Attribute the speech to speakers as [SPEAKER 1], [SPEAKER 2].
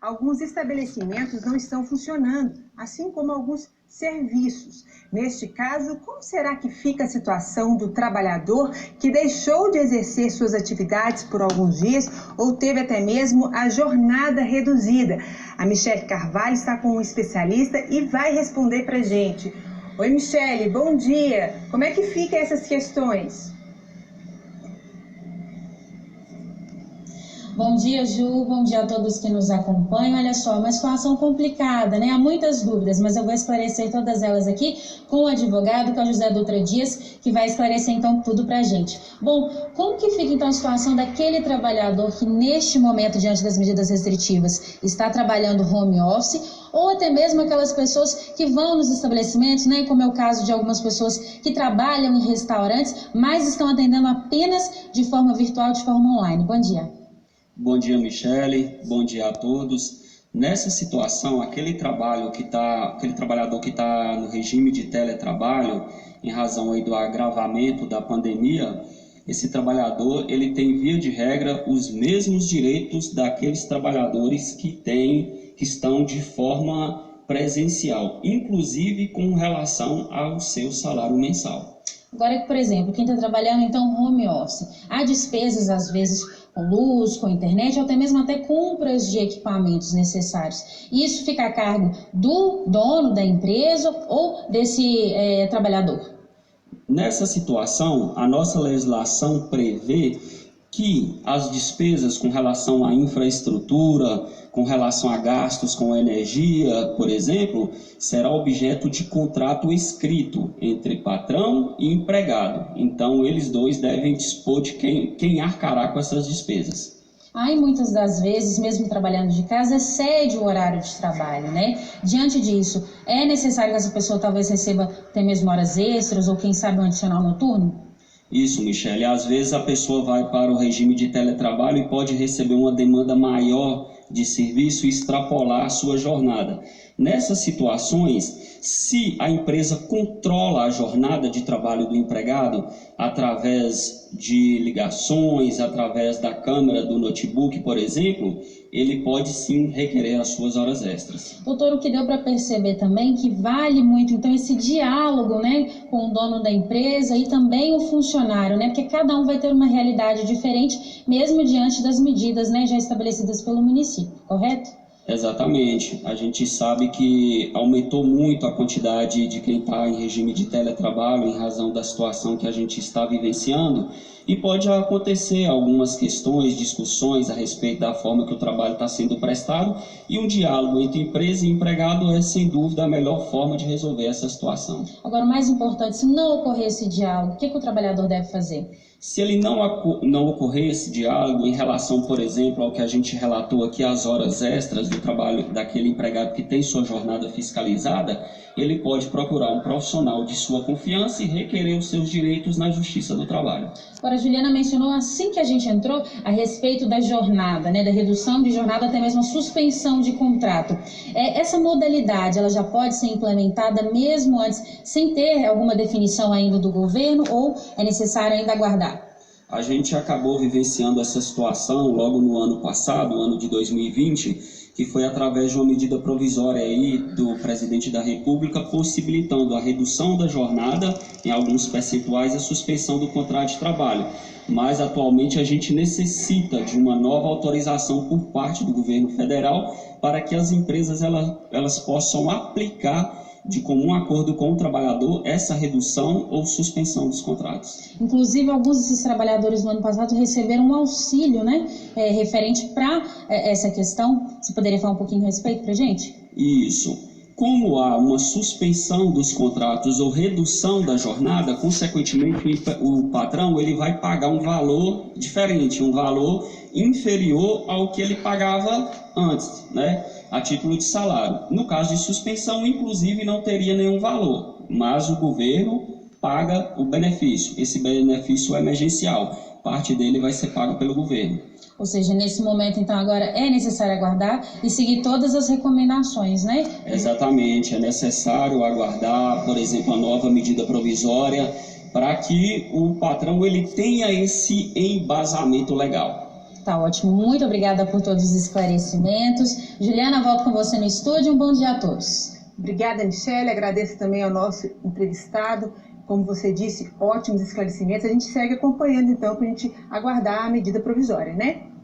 [SPEAKER 1] alguns estabelecimentos não estão funcionando, assim como alguns serviços. Neste caso, como será que fica a situação do trabalhador que deixou de exercer suas atividades por alguns dias ou teve até mesmo a jornada reduzida? A Michele Carvalho está com um especialista e vai responder para a gente. Oi, Michele, bom dia. Como é que ficam essas questões?
[SPEAKER 2] Bom dia, Ju. Bom dia a todos que nos acompanham. Olha só, uma situação complicada, né? Há muitas dúvidas, mas eu vou esclarecer todas elas aqui com o advogado, que é o José Dutra Dias, que vai esclarecer então tudo pra gente. Bom, como que fica então a situação daquele trabalhador que neste momento, diante das medidas restritivas, está trabalhando home office, ou até mesmo aquelas pessoas que vão nos estabelecimentos, né? Como é o caso de algumas pessoas que trabalham em restaurantes, mas estão atendendo apenas de forma virtual, de forma online. Bom dia.
[SPEAKER 3] Bom dia, Michele. Bom dia a todos. Nessa situação, aquele trabalhador que está no regime de teletrabalho, em razão aí do agravamento da pandemia, esse trabalhador ele tem, via de regra, os mesmos direitos daqueles trabalhadores que estão de forma presencial, inclusive com relação ao seu salário mensal.
[SPEAKER 2] Agora, por exemplo, quem está trabalhando então home office, há despesas às vezes com luz, com internet, ou até mesmo até compras de equipamentos necessários. Isso fica a cargo do dono da empresa ou desse trabalhador?
[SPEAKER 3] Nessa situação, a nossa legislação prevê que as despesas com relação à infraestrutura, com relação a gastos com energia, por exemplo, será objeto de contrato escrito entre patrão e empregado. Então, eles dois devem dispor de quem arcará com essas despesas.
[SPEAKER 2] Aí, muitas das vezes, mesmo trabalhando de casa, excede o horário de trabalho, né? Diante disso, é necessário que essa pessoa talvez receba até mesmo horas extras ou, quem sabe, um adicional noturno?
[SPEAKER 3] Isso, Michele. Às vezes a pessoa vai para o regime de teletrabalho e pode receber uma demanda maior de serviço e extrapolar a sua jornada. Nessas situações, se a empresa controla a jornada de trabalho do empregado através de ligações, através da câmera do notebook, por exemplo, ele pode sim requerer as suas horas extras.
[SPEAKER 2] Doutor, o que deu para perceber também que vale muito então esse diálogo, né, com o dono da empresa e também o funcionário, né, porque cada um vai ter uma realidade diferente, mesmo diante das medidas, né, já estabelecidas pelo município, correto?
[SPEAKER 3] Exatamente. A gente sabe que aumentou muito a quantidade de quem está em regime de teletrabalho em razão da situação que a gente está vivenciando e pode acontecer algumas questões, discussões a respeito da forma que o trabalho está sendo prestado e um diálogo entre empresa e empregado é sem dúvida a melhor forma de resolver essa situação.
[SPEAKER 2] Agora, o mais importante, se não ocorrer esse diálogo, o que o trabalhador deve fazer?
[SPEAKER 3] Se ele não ocorrer esse diálogo em relação, por exemplo, ao que a gente relatou aqui, as horas extras do trabalho daquele empregado que tem sua jornada fiscalizada, ele pode procurar um profissional de sua confiança e requerer os seus direitos na Justiça do Trabalho.
[SPEAKER 2] Agora, a Juliana mencionou assim que a gente entrou a respeito da jornada, né, da redução de jornada, até mesmo a suspensão de contrato. Essa modalidade, ela já pode ser implementada mesmo antes, sem ter alguma definição ainda do governo, ou é necessário ainda aguardar?
[SPEAKER 3] A gente acabou vivenciando essa situação logo no ano passado, ano de 2020, que foi através de uma medida provisória aí do presidente da República, possibilitando a redução da jornada em alguns percentuais e a suspensão do contrato de trabalho. Mas atualmente a gente necessita de uma nova autorização por parte do governo federal para que as empresas elas possam aplicar de comum acordo com o trabalhador essa redução ou suspensão dos contratos.
[SPEAKER 2] Inclusive, alguns desses trabalhadores no ano passado receberam um auxílio, né, referente para essa questão. Você poderia falar um pouquinho a respeito para a gente?
[SPEAKER 3] Isso. Como há uma suspensão dos contratos ou redução da jornada, consequentemente o patrão ele vai pagar um valor diferente, um valor inferior ao que ele pagava antes, né, a título de salário. No caso de suspensão, inclusive, não teria nenhum valor, mas o governo paga o benefício. Esse benefício é emergencial, parte dele vai ser pago pelo governo.
[SPEAKER 2] Ou seja, nesse momento, então, agora é necessário aguardar e seguir todas as recomendações, né?
[SPEAKER 3] Exatamente, é necessário aguardar, por exemplo, a nova medida provisória para que o patrão ele tenha esse embasamento legal.
[SPEAKER 2] Tá ótimo, muito obrigada por todos os esclarecimentos. Juliana, volto com você no estúdio, um bom dia a todos.
[SPEAKER 1] Obrigada, Michele, agradeço também ao nosso entrevistado. Como você disse, ótimos esclarecimentos. A gente segue acompanhando, então, para a gente aguardar a medida provisória, né?